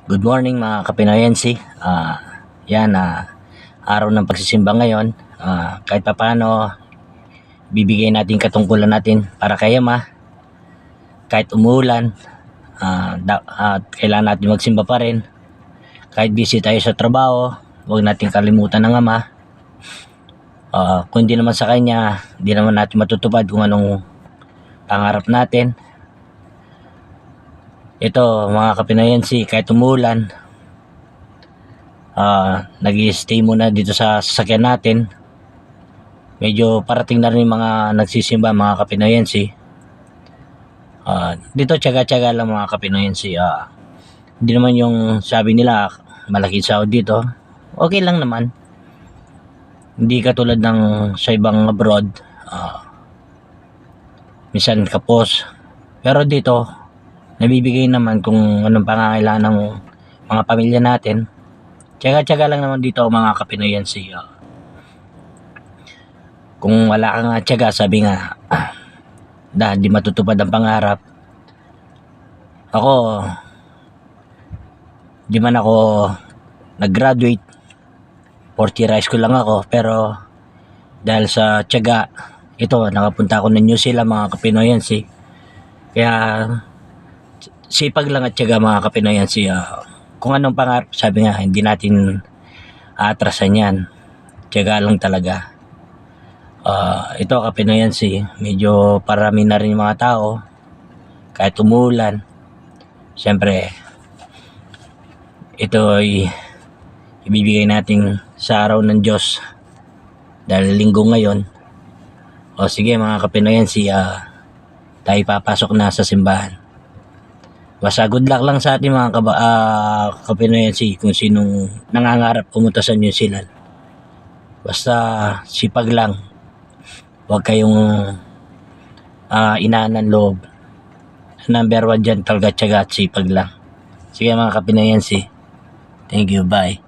Good morning mga Kapinoyensi. Yan, araw ng pagsisimba ngayon. Kahit papaano, bibigay natin katungkulan natin para kay Ama. Kahit umuulan, kailangan natin magsimba pa rin. Kahit busy tayo sa trabaho, huwag natin kalimutan ng Ama. Kung di naman sa Kanya, di naman natin matutupad kung anong pangarap natin. Ito mga Kapinoyensi, kahit umulan, nag-i-stay muna dito sa sasakyan natin. Medyo parating na rin yung mga nagsisimba mga Kapinoyensi. Dito tiyaga-tiyaga lang mga Kapinoyensi. Hindi naman yung sabi nila malaking sahod dito. Okay lang naman. Hindi katulad ng sa ibang abroad. Minsan kapos. Pero dito nabibigay naman kung anong pangangailangan ng mga pamilya natin. Tiyaga-tiyaga lang naman dito mga Kapinoyensi. Kung wala kang tiyaga, sabi nga, dahil di matutupad ang pangarap. Ako, di man ako nag-graduate, 4th year high school lang ako, pero dahil sa tiyaga, ito, nakapunta ako ng New Zealand mga Kapinoyensi. Kaya sipag lang at tiyaga mga Kapinoyensi. Kung anong pangarap, sabi nga, hindi natin aatrasan yan. Tiyaga lang talaga. Ito Kapinoyensi, medyo parami na rin yung mga tao. Kahit umulan, siyempre, ito ay ibibigay natin sa araw ng Diyos. Dahil linggo ngayon. Sige mga Kapinoyensi, tayo papasok na sa simbahan. Basta good luck lang sa ating mga Kapinoyensi kung sinong nangangarap pumunta sa New Zealand. Basta sipag lang. Huwag kayong inaanan loob. Number 1 dyan, talaga tiyaga at sipag lang. Sige mga Kapinoyensi. Thank you, bye.